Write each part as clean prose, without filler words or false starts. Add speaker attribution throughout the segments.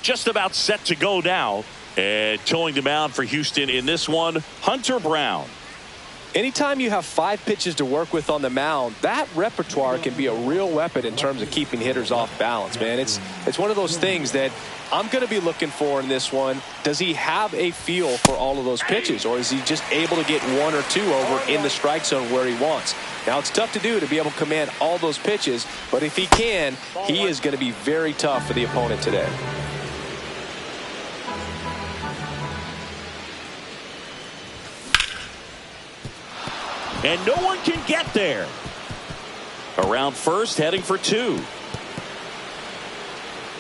Speaker 1: just about set to go now. And towing the mound for Houston in this one, Hunter Brown.
Speaker 2: Anytime you have 5 pitches to work with on the mound, that repertoire can be a real weapon in terms of keeping hitters off balance, man. It's one of those things that I'm going to be looking for in this one. Does he have a feel for all of those pitches, or is he just able to get 1 or 2 over in the strike zone where he wants? Now, it's tough to do to be able to command all those pitches, but if he can, he is going to be very tough for the opponent today.
Speaker 1: And no one can get there. Around first, heading for 2.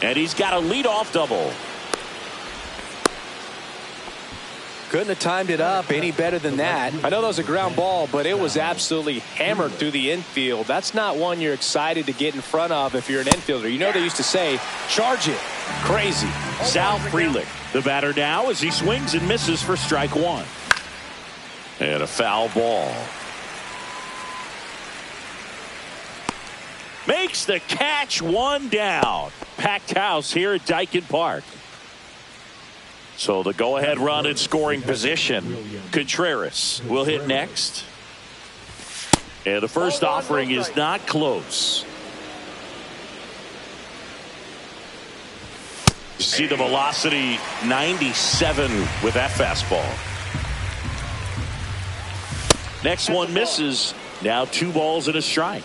Speaker 1: And he's got a leadoff double.
Speaker 2: Couldn't have timed it up any better than that. I know that was a ground ball, but it was absolutely hammered through the infield. That's not one you're excited to get in front of if you're an infielder. You know they used to say, charge it. Crazy.
Speaker 1: Sal Frelick, the batter now, as he swings and misses for strike 1. And a foul ball. Makes the catch, 1 down. Packed house here at Daikin Park. So the go-ahead run in scoring position. Contreras will hit next. And the first offering is not close. You see the velocity 97 with that fastball. Next one misses. Now 2 balls and a strike.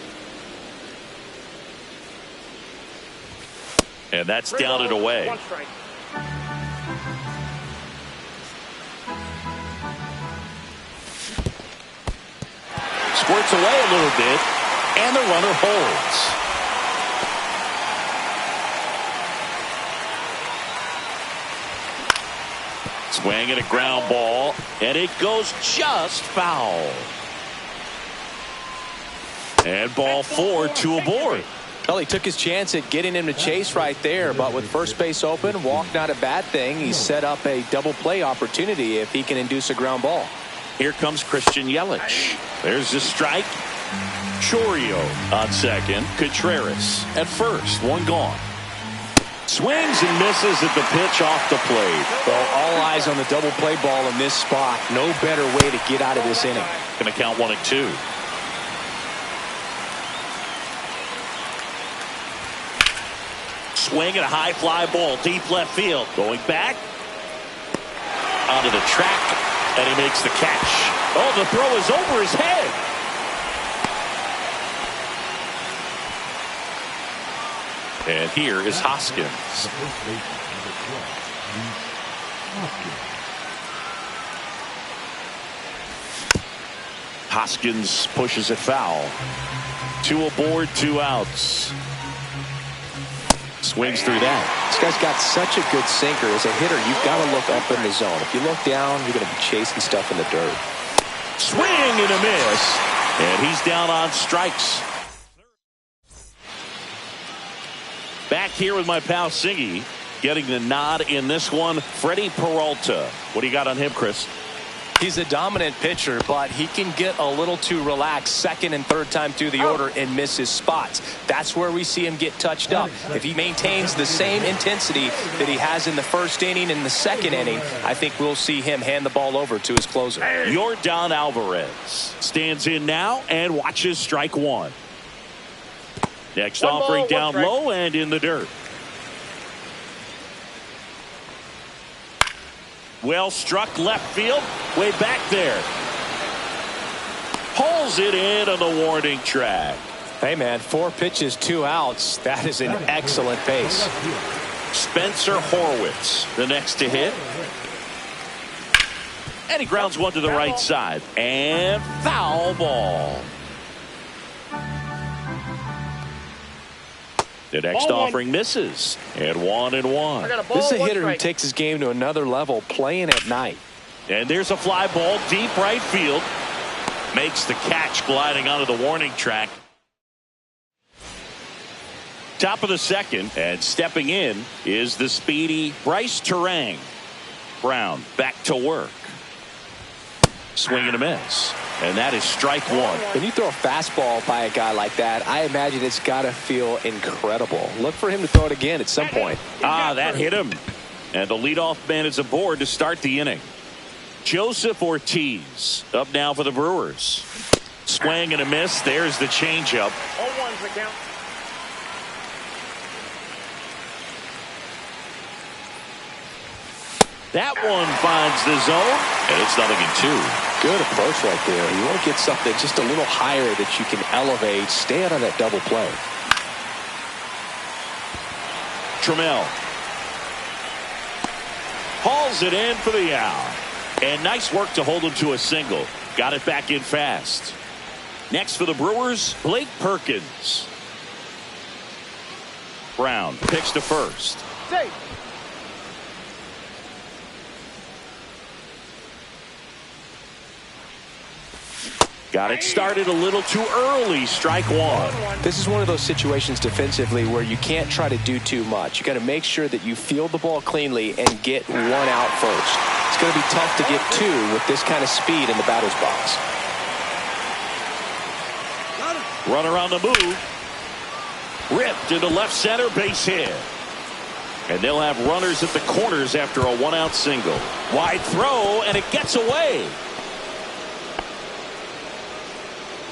Speaker 1: And that's down and away. Squirts away a little bit, and the runner holds. Swing and a ground ball, and it goes just foul. And ball 4, 2 aboard.
Speaker 2: Well, he took his chance at getting him to chase right there, but with first base open, walk not a bad thing. He set up a double play opportunity if he can induce a ground ball.
Speaker 1: Here comes Christian Yelich. There's the strike. Chourio on second. Contreras at first. 1 gone. Swings and misses at the pitch off the plate.
Speaker 2: Well, all eyes on the double play ball in this spot. No better way to get out of this inning.
Speaker 1: Going to count 1 and 2. Swing and a high fly ball deep left field. Going back onto the track, and he makes the catch. Oh, the throw is over his head. And here is Hoskins. Hoskins pushes it foul. 2 aboard, 2 outs. Swings through that.
Speaker 2: This guy's got such a good sinker. As a hitter, you've got to look up in the zone. If you look down, you're going to be chasing stuff in the dirt.
Speaker 1: Swing and a miss. And he's down on strikes. Back here with my pal Siggy. Getting the nod in this one, Freddie Peralta. What do you got on him, Chris?
Speaker 2: He's a dominant pitcher, but he can get a little too relaxed second and third time through the order and miss his spots. That's where we see him get touched up. If he maintains the same intensity that he has in the first inning and the second inning, I think we'll see him hand the ball over to his closer.
Speaker 1: Yordan Alvarez stands in now and watches strike 1. Next offering down low and in the dirt. Well struck left field, way back there. Pulls it in on the warning track.
Speaker 2: Hey man, 4 pitches, 2 outs. That is an excellent pace.
Speaker 1: Spencer Horwitz, the next to hit. And he grounds one to the right side. And foul ball. The next offering misses. And 1-1.
Speaker 2: This is a hitter who takes his game to another level, playing at night.
Speaker 1: And there's a fly ball deep right field. Makes the catch gliding onto the warning track. Top of the second, and stepping in is the speedy Bryce Terang. Brown back to work. Swing and a miss. And that is strike one.
Speaker 2: When you throw a fastball by a guy like that, I imagine it's got to feel incredible. Look for him to throw it again at some point.
Speaker 1: That hit him. And the leadoff man is aboard to start the inning. Joseph Ortiz up now for the Brewers. Swing and a miss. There's the changeup.
Speaker 3: 0-1's the count.
Speaker 1: That one finds the zone, and it's 0-2.
Speaker 2: Good approach right there. You want to get something just a little higher that you can elevate. Stay out of that double play.
Speaker 1: Trammell hauls it in for the out. And nice work to hold him to a single. Got it back in fast. Next for the Brewers, Blake Perkins. Brown picks to first.
Speaker 3: Safe.
Speaker 1: Got it started a little too early. Strike one.
Speaker 2: This is one of those situations defensively where you can't try to do too much. You got to make sure that you field the ball cleanly and get one out first. It's going to be tough to get two with this kind of speed in the batter's box.
Speaker 1: Runner on the move. Ripped into left center, base hit. And they'll have runners at the corners after a one-out single. Wide throw, and it gets away.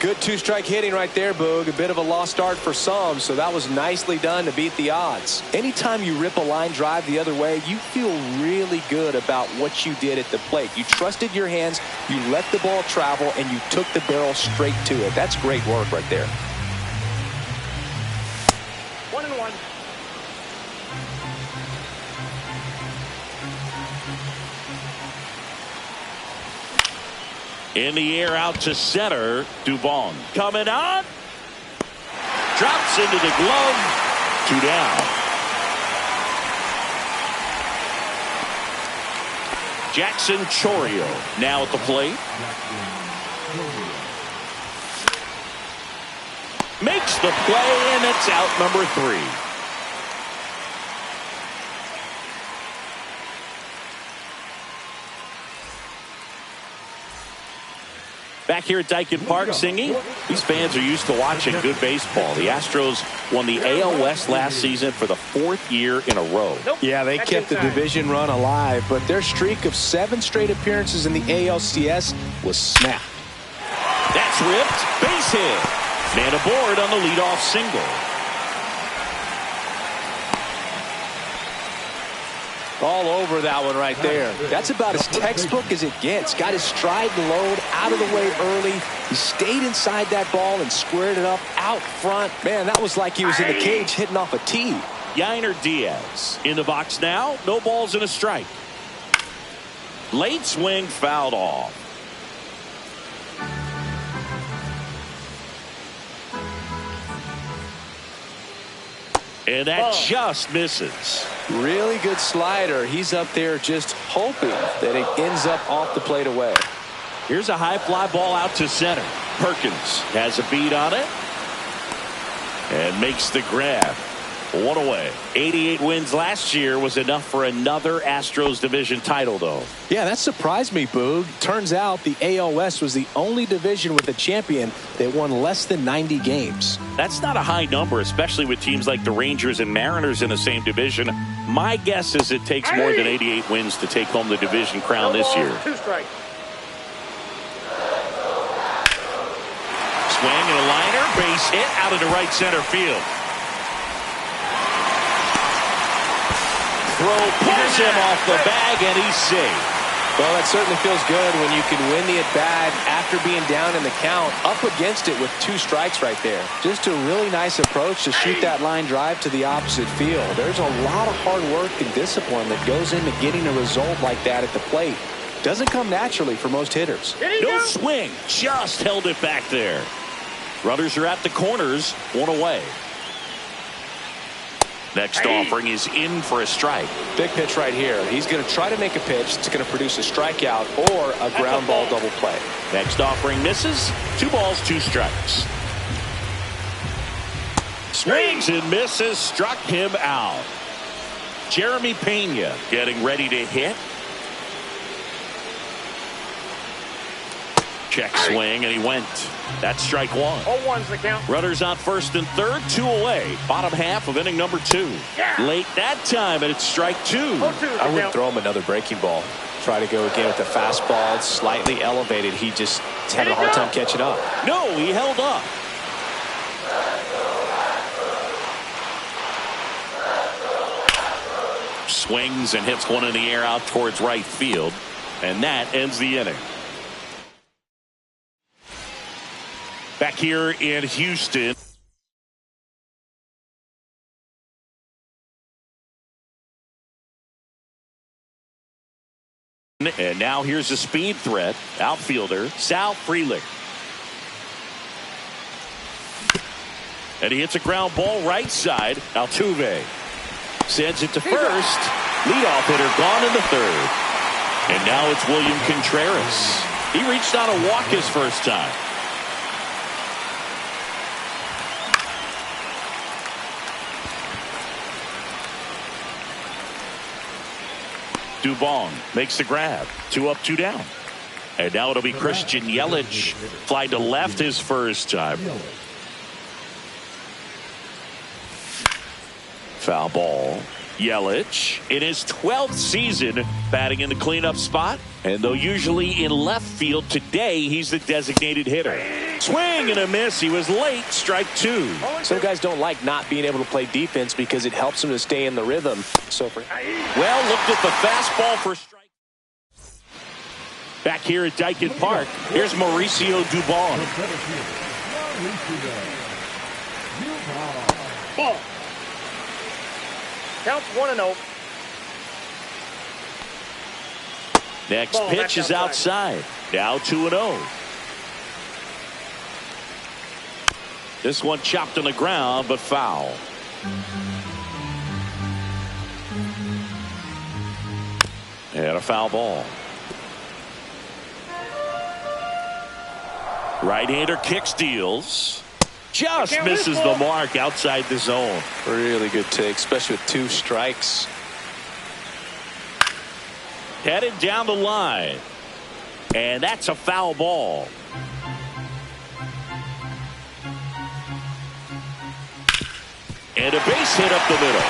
Speaker 2: Good two-strike hitting right there, Boog. A bit of a lost start for some, so that was nicely done to beat the odds. Anytime you rip a line drive the other way, you feel really good about what you did at the plate. You trusted your hands, you let the ball travel, and you took the barrel straight to it. That's great work right there.
Speaker 3: 1-1.
Speaker 1: In the air out to center. Dubon coming on. Drops into the glove. 2 down. Jackson Chourio now at the plate. Makes the play, and it's out number 3. Back here at Daikin Park singing. These fans are used to watching good baseball. The Astros won the AL West last season for the 4th year in a row.
Speaker 2: Yeah, they kept the division run alive, but their streak of 7 straight appearances in the ALCS was snapped.
Speaker 1: That's ripped. Base hit. Man aboard on the leadoff single.
Speaker 2: All over that one right there. That's about as textbook as it gets. Got his stride and load out of the way early. He stayed inside that ball and squared it up out front. Man, that was like he was in the cage hitting off a tee.
Speaker 1: Yainer Diaz in the box now. No balls and a strike. Late swing fouled off. And that just misses.
Speaker 2: Really good slider. He's up there just hoping that it ends up off the plate away.
Speaker 1: Here's a high fly ball out to center. Perkins has a beat on it and makes the grab. 1 away. 88 wins last year was enough for another Astros division title, though.
Speaker 2: Yeah, that surprised me, Boog. Turns out the AL West was the only division with a champion that won less than 90 games.
Speaker 1: That's not a high number, especially with teams like the Rangers and Mariners in the same division. My guess is it takes more than 88 wins to take home the division crown this year.
Speaker 3: 2 strikes.
Speaker 1: Swing and a liner, base hit out into right center field. Throw pulls him off the bag, and he's safe.
Speaker 2: Well, that certainly feels good when you can win the at-bat after being down in the count, up against it with 2 strikes right there. Just a really nice approach to shoot that line drive to the opposite field. There's a lot of hard work and discipline that goes into getting a result like that at the plate. Doesn't come naturally for most hitters.
Speaker 1: No swing, just held it back there. Runners are at the corners, 1 away. Next offering is in for a strike.
Speaker 2: Big pitch right here. He's going to try to make a pitch that's going to produce a strikeout or a ground ball double play.
Speaker 1: Next offering misses. 2 balls, 2 strikes. Swings and misses. Struck him out. Jeremy Pena getting ready to hit. Check swing, and he went. That's strike one.
Speaker 3: 0-1's the count.
Speaker 1: Runners on first and third, 2 away. Bottom half of inning number 2.
Speaker 3: Yeah.
Speaker 1: Late that time, and it's strike 2.
Speaker 3: 0-2's the
Speaker 2: I would
Speaker 3: count.
Speaker 2: throw him another breaking ball. Try to go again with the fastball, slightly elevated. He just had a hard time catching up.
Speaker 1: No, he held up. Swings and hits one in the air out towards right field, and that ends the inning. Back here in Houston. And now here's a speed threat, outfielder Sal Frelick. And he hits a ground ball right side. Altuve sends it to first. Leadoff hitter gone in the third. And now it's William Contreras. He reached on a walk his first time. Dubon makes the grab. 2 up, 2 down. And now it'll be Christian Yelich. Fly to left his first time. Foul ball. Yelich in his 12th season batting in the cleanup spot. And though usually in left field, today he's the designated hitter. Swing and a miss. He was late. Strike 2.
Speaker 2: Some guys don't like not being able to play defense because it helps them to stay in the rhythm. So for
Speaker 1: Well, looked at the fastball for strike. Back here at Daikin Park, here's Mauricio Dubon.
Speaker 3: Ball. Counts 1-0.
Speaker 1: Next
Speaker 3: Ball,
Speaker 1: pitch
Speaker 3: that's
Speaker 1: is outside. Now 2-0. This one chopped on the ground, but foul. And a foul ball. Right-hander kick steals. Just misses the mark outside the zone.
Speaker 2: really good take, especially with 2 strikes.
Speaker 1: Headed down the line. And that's a foul ball. And a base hit up the middle.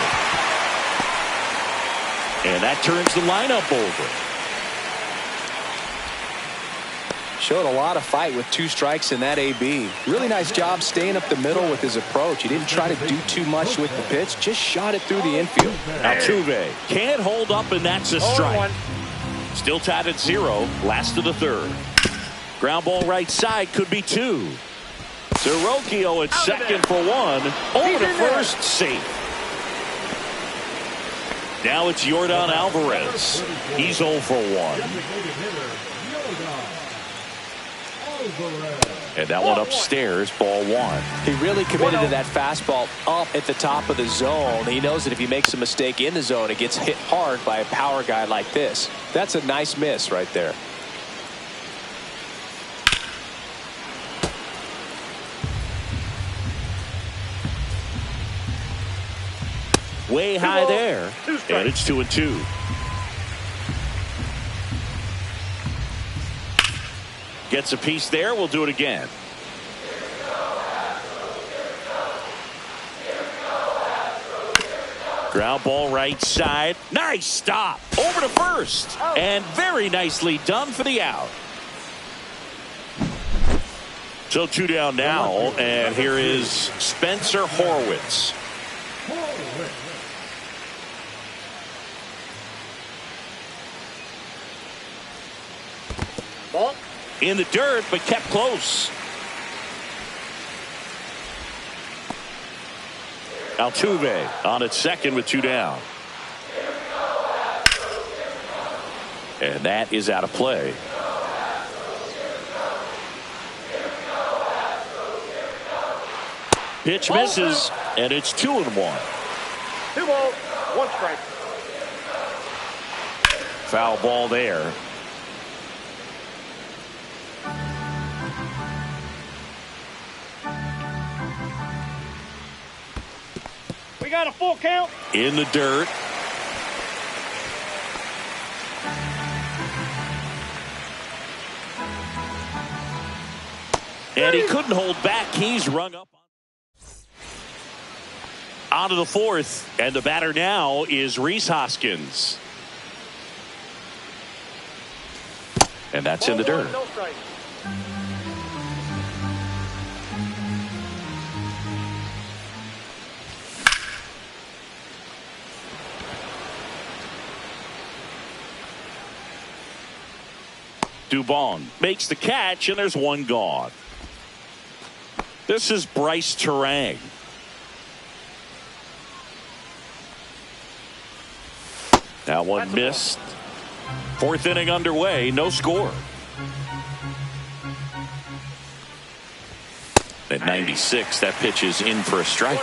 Speaker 1: And that turns the lineup over.
Speaker 2: Showed a lot of fight with 2 strikes in that AB. Really nice job staying up the middle with his approach. He didn't try to do too much with the pitch, just shot it through the infield.
Speaker 1: Altuve can't hold up, and that's a strike. Still tied at 0, last of the third. Ground ball right side, could be 2. Sirocchio at second for 1. Over to first, safe. Now it's Yordan Alvarez. He's 0 for 1. And that one upstairs, ball 1.
Speaker 2: He really committed to that fastball up at the top of the zone. He knows that if he makes a mistake in the zone, it gets hit hard by a power guy like this. That's a nice miss right there.
Speaker 1: Way high there. And it's 2-2. Gets a piece there. We'll do it again. Ground ball right side. Nice stop. Over to first. And very nicely done for the out. So 2 down now. And here is Spencer Horwitz.
Speaker 3: Ball.
Speaker 1: In the dirt, but kept close. Altuve on at second with 2 down. And that is out of play. Pitch misses, and it's 2-1.
Speaker 3: 2 balls, 1 strike.
Speaker 1: Foul ball there.
Speaker 3: We got a full count.
Speaker 1: In the dirt. And he couldn't hold back. He's rung up. On to the fourth. And the batter now is Rhys Hoskins. And that's in the dirt.
Speaker 3: No strike.
Speaker 1: Dubon makes the catch, and there's one gone. This is Bryce Terang. That one missed. Fourth inning underway, no score. At 96, that pitch is in for a strike.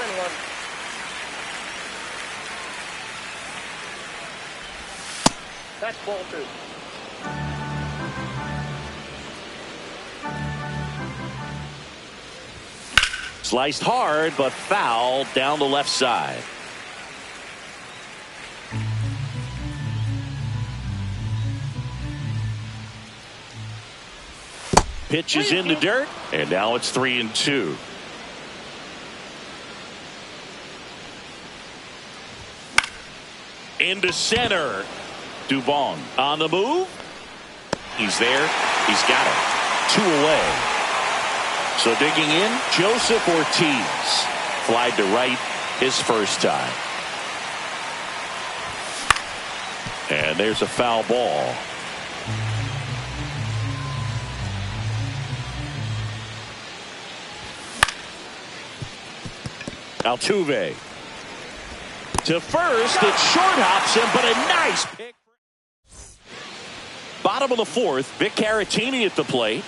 Speaker 3: That's ball two.
Speaker 1: Sliced hard, but foul down the left side. Pitch is in the dirt, and now it's 3-2. Into center. Dubon on the move. He's there. He's got it. 2 away. So digging in, Joseph Ortiz. Flied to right his first time. And there's a foul ball. Altuve to first. It short hops him, but a nice pick. Bottom of the fourth, Vic Caratini at the plate.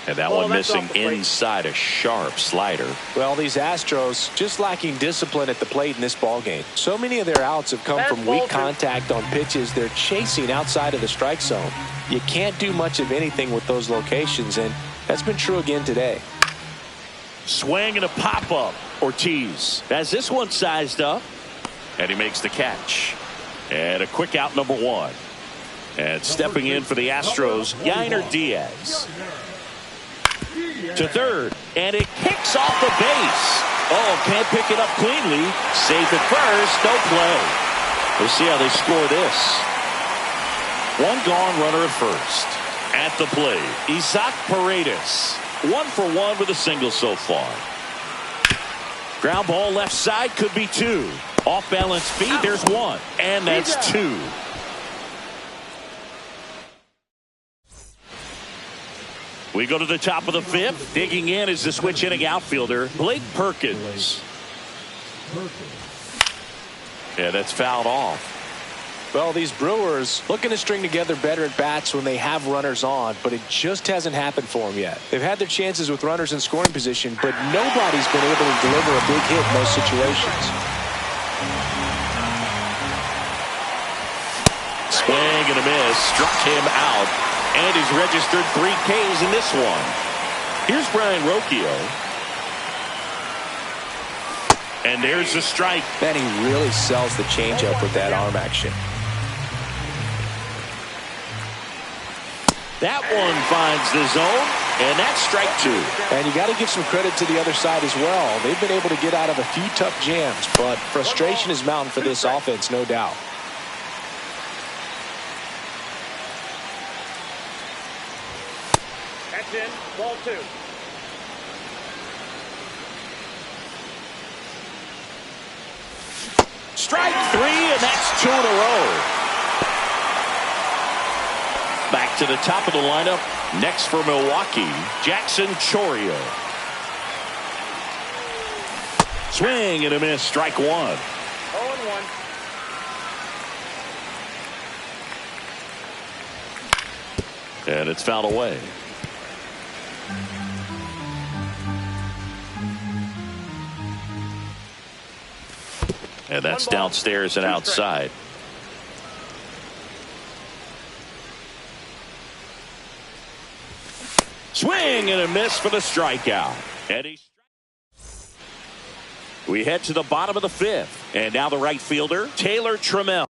Speaker 1: And that one missing inside, a sharp slider.
Speaker 2: Well, these Astros just lacking discipline at the plate in this ballgame. So many of their outs have come from weak contact on pitches they're chasing outside of the strike zone. You can't do much of anything with those locations, and that's been true again today.
Speaker 1: Swing and a pop-up. Ortiz has this one sized up, and he makes the catch. And a quick out, number one. And stepping in for the Astros, Yainer Diaz. To third, and it kicks off the base. Oh, can't pick it up cleanly. Safe at first, no play. We'll see how they score this. One gone, runner at first. At the plate, Isaac Paredes. 1 for 1 with a single so far. Ground ball left side, could be 2. Off balance feet, there's 1. And that's 2. We go to the top of the fifth. Digging in is the switch hitting outfielder, Blake Perkins. Yeah, that's fouled off.
Speaker 2: Well, these Brewers looking to string together better at bats when they have runners on, but it just hasn't happened for them yet. They've had their chances with runners in scoring position, but nobody's been able to deliver a big hit in those situations.
Speaker 1: Swing and a miss, struck him out, and he's registered 3 Ks in this one. Here's Brian Rocchio. And there's the strike.
Speaker 2: Man, he really sells the changeup with that arm action.
Speaker 1: That one finds the zone, and that's strike 2.
Speaker 2: And you got to give some credit to the other side as well. They've been able to get out of a few tough jams, but frustration is mounting for this offense, no doubt.
Speaker 3: That's in. Ball 2.
Speaker 1: Strike 3, and that's 2 in a row. Back to the top of the lineup. Next for Milwaukee, Jackson Chourio. Swing and a miss, strike 1.
Speaker 3: 0-1.
Speaker 1: And it's fouled away. And that's downstairs and outside. Swing and a miss for the strikeout. And we head to the bottom of the fifth. And now the right fielder, Taylor Trammell.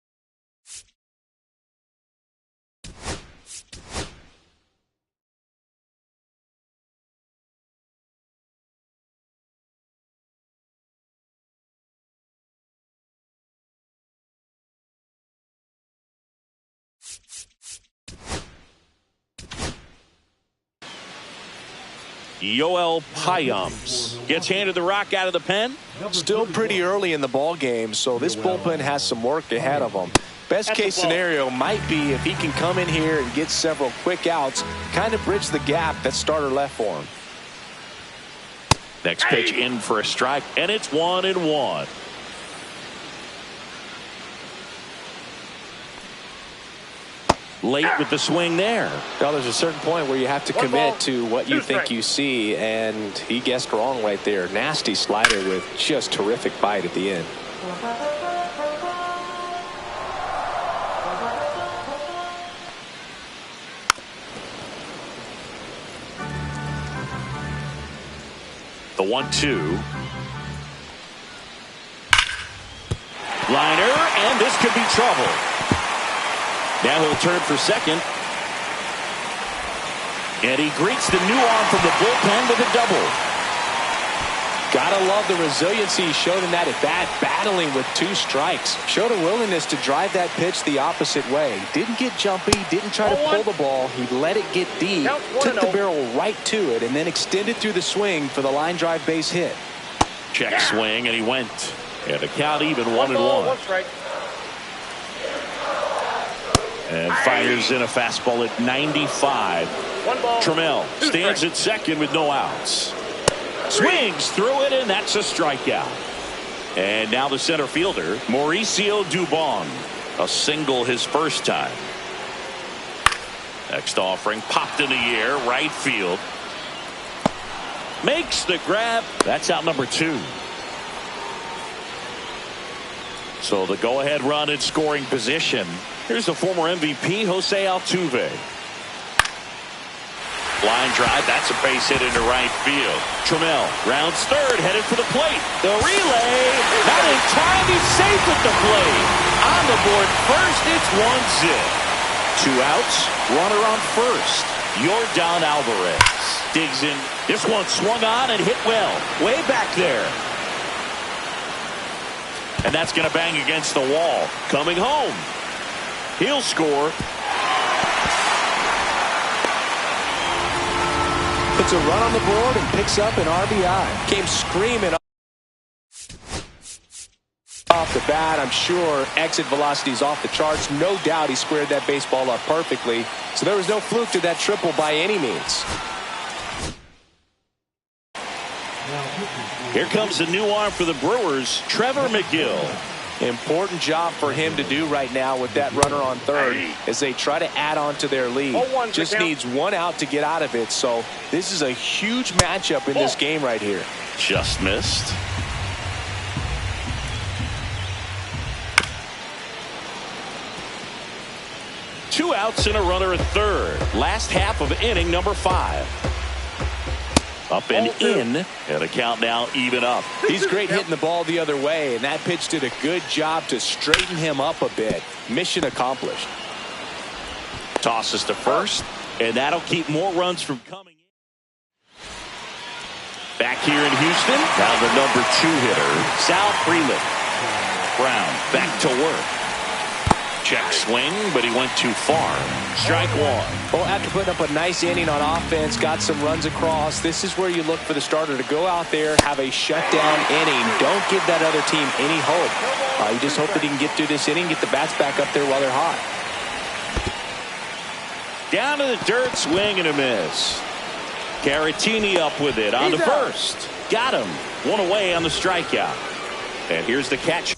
Speaker 1: Yoel Payams gets handed the rock out of the pen.
Speaker 2: Still pretty early in the ball game, so this bullpen has some work ahead of them. Best case scenario might be if he can come in here and get several quick outs, kind of bridge the gap that starter left for him.
Speaker 1: Next pitch in for a strike, and it's 1-1. Late with the swing there.
Speaker 2: Well, there's a certain point where you have to commit to what you think you see, and he guessed wrong right there. Nasty slider with just terrific bite at the end.
Speaker 1: The 1-2. Liner, and this could be trouble. Now he'll turn for second. And he greets the new arm from the bullpen with a double.
Speaker 2: Gotta love the resiliency he showed in that at bat, battling with 2 strikes. Showed a willingness to drive that pitch the opposite way. Didn't get jumpy, didn't try to pull the ball. He let it get deep, took the barrel right to it, and then extended through the swing for the line drive base hit.
Speaker 1: Check swing, and he went. And the count even 1-1. And fires in a fastball at 95. Trammell stands at second with no outs. Swings through it, and that's a strikeout. And now the center fielder, Mauricio Dubon. A single his first time. Next offering popped in the air, right field. Makes the grab. That's out number 2. So the go-ahead run in scoring position. Here's the former MVP, Jose Altuve. Line drive, that's a base hit into right field. Trammell rounds third, headed for the plate. The relay, not in time, he's safe at the plate. On the board first, it's 1-0. 2 outs, runner on first. Yordan Alvarez digs in. This one swung on and hit well, way back there. And that's going to bang against the wall. Coming home. He'll score.
Speaker 2: Puts a run on the board and picks up an RBI. Came screaming off the bat. I'm sure exit velocity's off the charts. No doubt he squared that baseball up perfectly. So there was no fluke to that triple by any means.
Speaker 1: Here comes the new arm for the Brewers, Trevor McGill.
Speaker 2: Important job for him to do right now with that runner on third as they try to add on to their lead. Just needs 1 out to get out of it. So this is a huge matchup in this game right here.
Speaker 1: Just missed. Two outs and a runner at third. Last half of inning number 5. Up and in, and the count now even up.
Speaker 2: He's great hitting the ball the other way, and that pitch did a good job to straighten him up a bit. Mission accomplished.
Speaker 1: Tosses to first, and that'll keep more runs from coming in. Back here in Houston, now the number 2 hitter, Sal Freeland. Brown back to work. Check swing, but he went too far. Strike 1.
Speaker 2: Well, after putting up a nice inning on offense, got some runs across, this is where you look for the starter to go out there, have a shutdown inning. Don't give that other team any hope. You just hope that he can get through this inning, get the bats back up there while they're hot.
Speaker 1: Down to the dirt, swing and a miss. Caratini up with it on the first. Got him. 1 away on the strikeout. And here's the catch.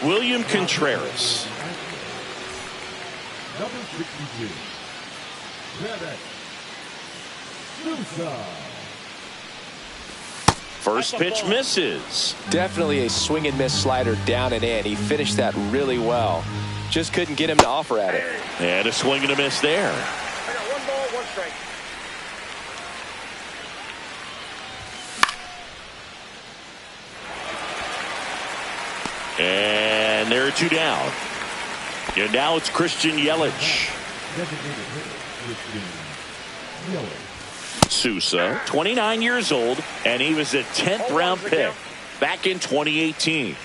Speaker 1: William Contreras.
Speaker 4: Number 62.
Speaker 1: First pitch misses.
Speaker 2: Definitely a swing and miss slider down and in. He finished that really well. Just couldn't get him to offer at it.
Speaker 1: And a swing and a miss there.
Speaker 3: I got 1 ball, 1 strike.
Speaker 1: And there are 2 down. And now it's Christian Yelich. Sousa, 29 years old, and he was a 10th round pick back in 2018.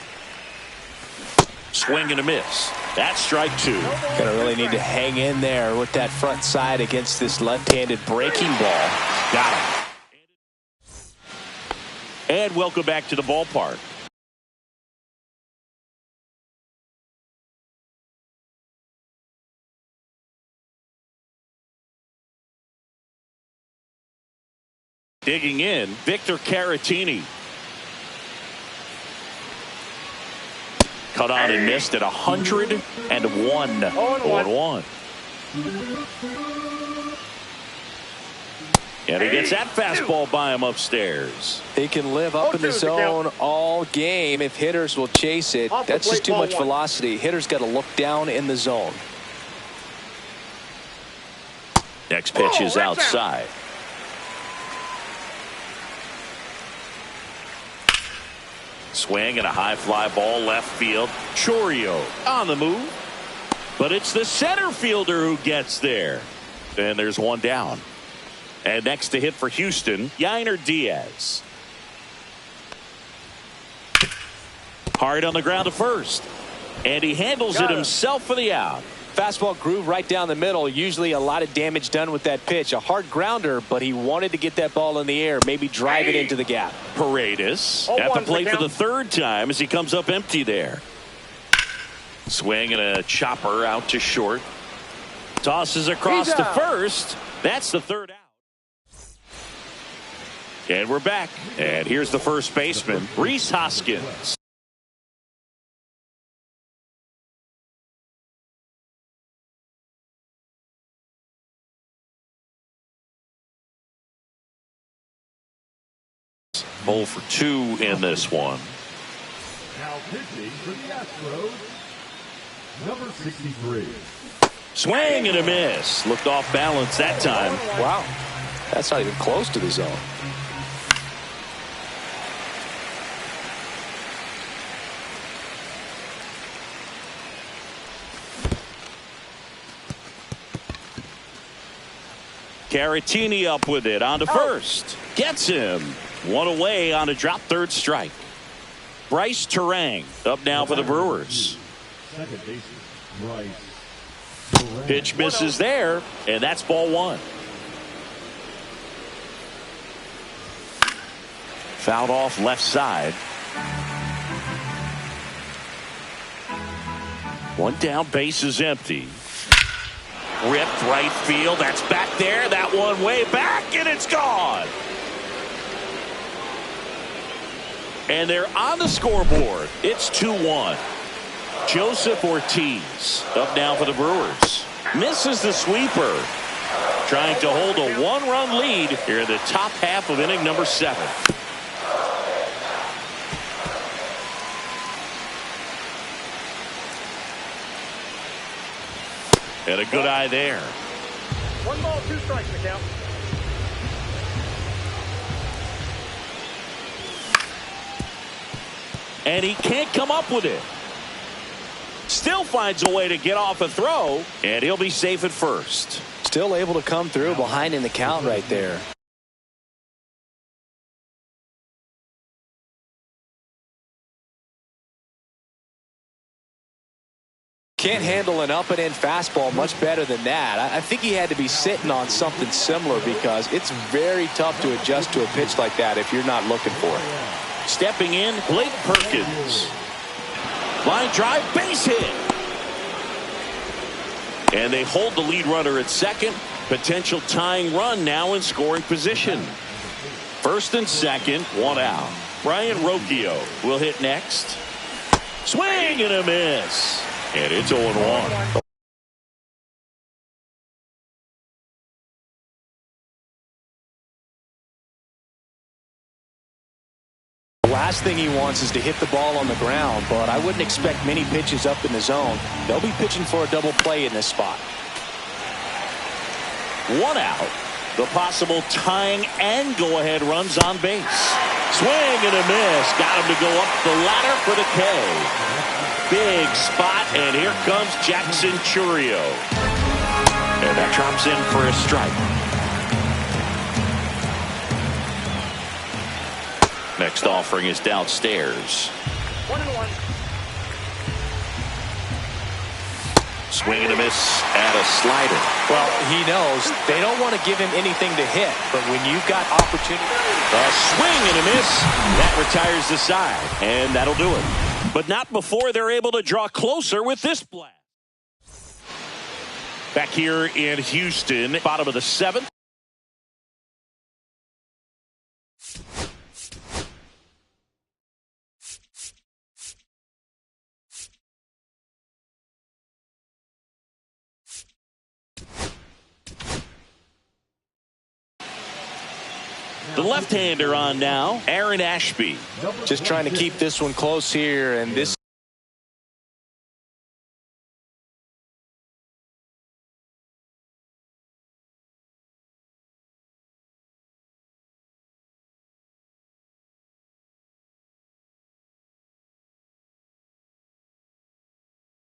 Speaker 1: Swing and a miss. That's strike two.
Speaker 2: Gonna really need to hang in there with that front side against this left-handed breaking ball.
Speaker 1: Got him. And welcome back to the ballpark. Digging in, Victor Caratini. Cut on and missed at 101. 0-1. And he gets that fastball by him upstairs.
Speaker 2: He can live up in the zone all game if hitters will chase it. That's just too much velocity. Hitters got to look down in the zone.
Speaker 1: Next pitch is outside. Swing and a high fly ball left field. Chourio on the move. But it's the center fielder who gets there. And there's one down. And next to hit for Houston, Yainer Diaz. Hard on the ground to first. And he handles it himself for the out.
Speaker 2: Fastball groove right down the middle. Usually a lot of damage done with that pitch. A hard grounder, but he wanted to get that ball in the air, maybe drive it into the gap.
Speaker 1: Paredes at the plate for the third time as he comes up empty there. Swing and a chopper out to short. Tosses across to first. That's the third out. And we're back. And here's the first baseman, Rhys Hoskins. Bowl for two in this one.
Speaker 4: Now pitching for the Astros, number 63.
Speaker 1: Swing and a miss. Looked off balance that time.
Speaker 2: Wow. That's not even close to the zone.
Speaker 1: Caratini up with it on to first. Gets him. One away on a drop third strike. Bryce Terang up now for the Brewers.
Speaker 4: Second baseman, Bryce.
Speaker 1: Pitch misses there, and that's ball one. Fouled off left side. One down, base is empty. Ripped right field. That's back there. That one way back, and it's gone. And they're on the scoreboard. It's 2-1. Joseph Ortiz up now for the Brewers. Misses the sweeper. Trying to hold a one-run lead here in the top half of inning number 7. And a good eye there.
Speaker 3: 1 ball, 2 strikes, the count.
Speaker 1: And he can't come up with it. Still finds a way to get off a throw, and he'll be safe at first.
Speaker 2: Still able to come through behind in the count right there. Can't handle an up and in fastball much better than that. I think he had to be sitting on something similar because it's very tough to adjust to a pitch like that if you're not looking for it.
Speaker 1: Stepping in, Blake Perkins. Line drive, base hit. And they hold the lead runner at second. Potential tying run now in scoring position. First and second, one out. Brian Rocchio will hit next. Swing and a miss. And it's 0-1.
Speaker 2: The last thing he wants is to hit the ball on the ground, but I wouldn't expect many pitches up in the zone. They'll be pitching for a double play in this spot.
Speaker 1: One out. The possible tying and go-ahead runs on base. Swing and a miss. Got him to go up the ladder for the K. Big spot, and here comes Jackson Chourio. And that drops in for a strike. Next offering is downstairs.
Speaker 3: 1-1.
Speaker 1: Swing and a miss at a slider.
Speaker 2: Well, he knows they don't want to give him anything to hit, but when you've got opportunity.
Speaker 1: A swing and a miss. That retires the side, and that'll do it. But not before they're able to draw closer with this blast. Back here in Houston, bottom of the 7th. The left-hander on now, Aaron Ashby.
Speaker 2: Just trying to keep this one close here, and this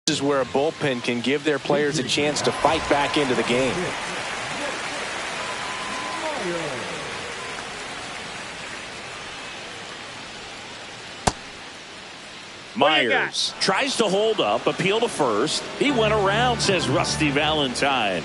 Speaker 2: is where a bullpen can give their players a chance to fight back into the game.
Speaker 1: Myers tries to hold up, appeal to first. He went around, says Rusty Valentine.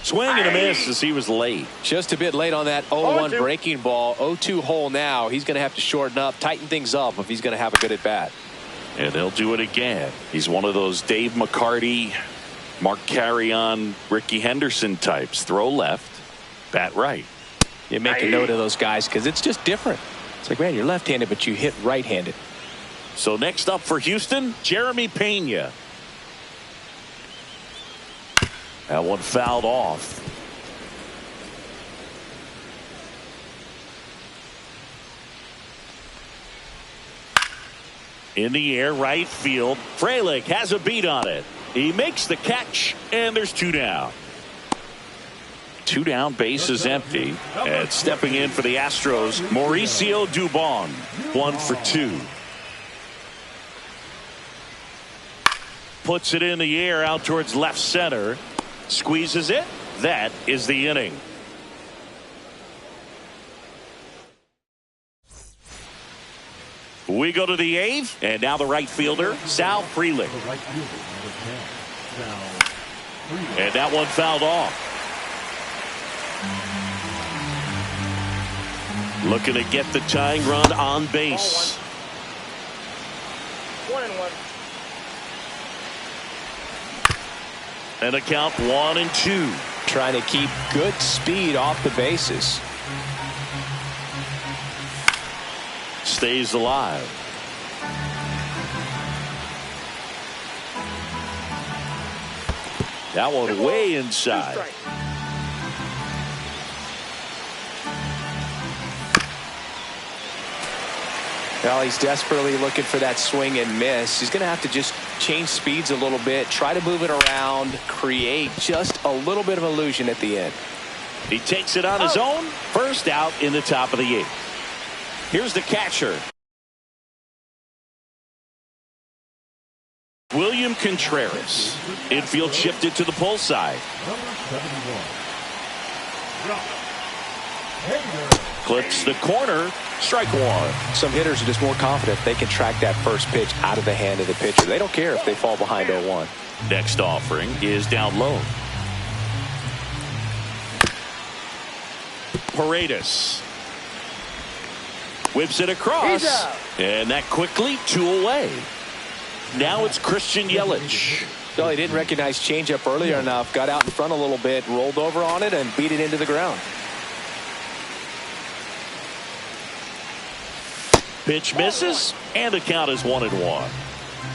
Speaker 1: Swing and a miss as he was late.
Speaker 2: Just a bit late on that 0-1 breaking ball. 0-2 hole now. He's going to have to shorten up, tighten things up if he's going to have a good at bat.
Speaker 1: And they'll do it again. He's one of those Dave McCarty, Mark Carrion, Ricky Henderson types. Throw left, bat right.
Speaker 2: You make a note of those guys because it's just different. It's like, man, you're left-handed, but you hit right-handed.
Speaker 1: So next up for Houston, Jeremy Pena. That one fouled off. In the air, right field. Frelick has a beat on it. He makes the catch, and there's 2 down. 2 down, base is empty. And stepping in for the Astros, Mauricio Dubon. 1 for 2. Puts it in the air out towards left center. Squeezes it. That is the inning. We go to the 8th, and now the right fielder, Sal Frelick. And that one fouled off. Looking to get the tying run on base.
Speaker 3: 1-1.
Speaker 1: And a count 1-2.
Speaker 2: Trying to keep good speed off the bases.
Speaker 1: Stays alive. That one way inside.
Speaker 2: Well, he's desperately looking for that swing and miss. He's going to have to just change speeds a little bit, try to move it around, create just a little bit of illusion at the end.
Speaker 1: He takes it on his own. First out in the top of the 8th. Here's the catcher. William Contreras. Infield shifted to the pull side. Clips the corner. Strike 1.
Speaker 2: Some hitters are just more confident they can track that first pitch out of the hand of the pitcher. They don't care if they fall behind 0-1.
Speaker 1: Next offering is down low. Paredes whips it across, and that quickly 2 away. Now it's Christian Yelich.
Speaker 2: No, he didn't recognize changeup earlier enough. Got out in front a little bit, rolled over on it, and beat it into the ground.
Speaker 1: Pitch misses, and the count is 1-1.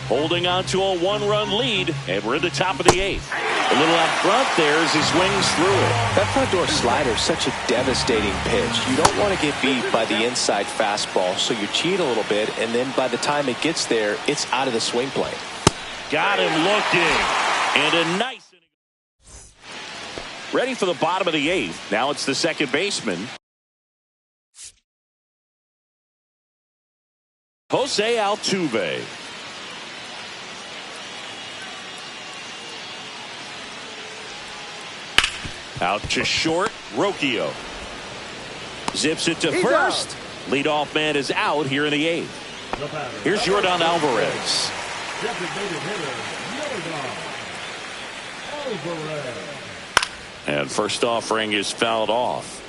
Speaker 1: Holding on to a 1-run lead, and we're in the top of the 8th. A little out front there as he swings through it.
Speaker 2: That front door slider is such a devastating pitch. You don't want to get beat by the inside fastball, so you cheat a little bit, and then by the time it gets there, it's out of the swing plane.
Speaker 1: Got him looking, and a nice inning. Ready for the bottom of the 8th. Now it's the second baseman, Jose Altuve. Out to short, Rocchio. Zips it to first. Leadoff man is out here in the 8th. Here's Jordan Alvarez.
Speaker 4: Designated hitter, Jordan Alvarez.
Speaker 1: And first offering is fouled off.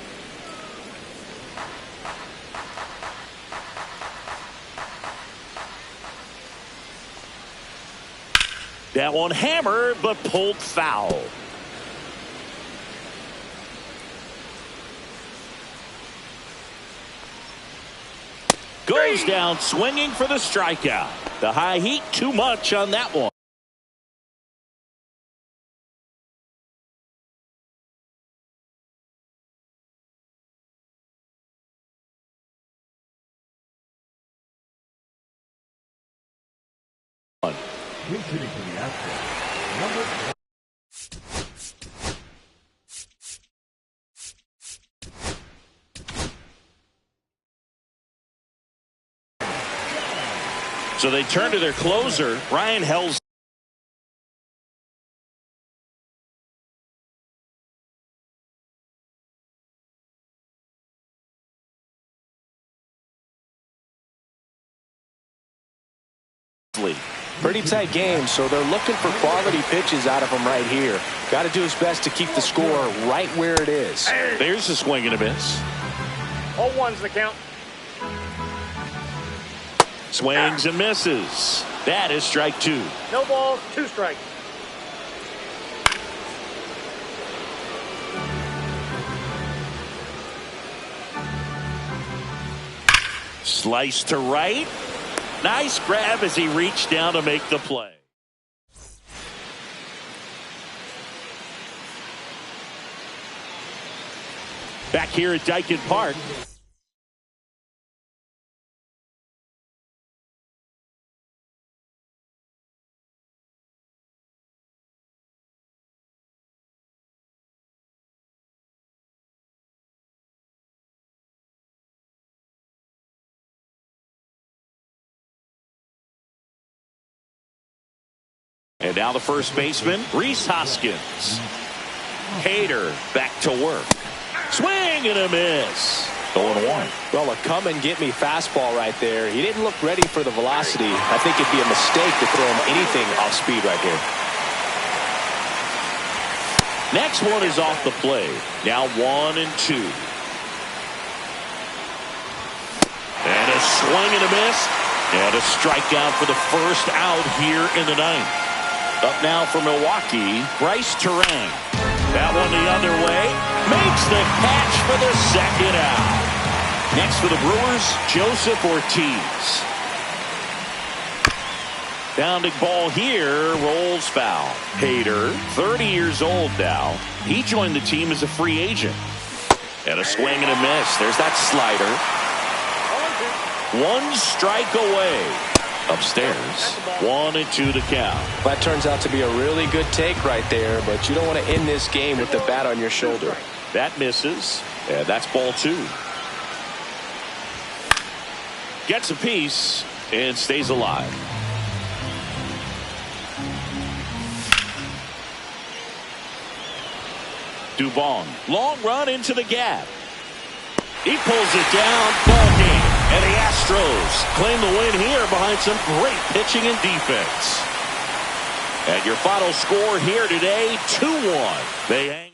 Speaker 1: That one hammered, but pulled foul. Goes down swinging for the strikeout. The high heat, too much on that one.
Speaker 4: He's hitting for the Astros. Number
Speaker 1: 1. So they turn to their closer, Ryan Helsley.
Speaker 2: Pretty tight game, so they're looking for quality pitches out of him right here. Got to do his best to keep the score right where it is.
Speaker 1: There's a swing and a miss.
Speaker 3: All ones the count.
Speaker 1: Swings and misses. That is strike 2.
Speaker 3: No balls, 2 strikes.
Speaker 1: Slice to right. Nice grab as he reached down to make the play. Back here at Daikin Park. And now the first baseman, Rhys Hoskins. Hader back to work. Swing and a miss. 0-1.
Speaker 2: Well, a come-and-get-me fastball right there. He didn't look ready for the velocity. I think it'd be a mistake to throw him anything off speed right here.
Speaker 1: Next one is off the plate. Now 1 and 2. And a swing and a miss. And a strikeout for the first out here in the 9th. Up now for Milwaukee, Bryce Terang. That one the other way. Makes the catch for the second out. Next for the Brewers, Joseph Ortiz. Bounding ball here, rolls foul. Hader, 30 years old now. He joined the team as a free agent. And a swing and a miss. There's that slider. 1 strike away. Upstairs, 1 and 2 to count.
Speaker 2: That turns out to be a really good take right there, but you don't want to end this game with the bat on your shoulder.
Speaker 1: That misses, and that's ball 2. Gets a piece and stays alive. Dubon, long run into the gap. He pulls it down, ball game. And the Astros claim the win here behind some great pitching and defense. And your final score here today, 2-1. They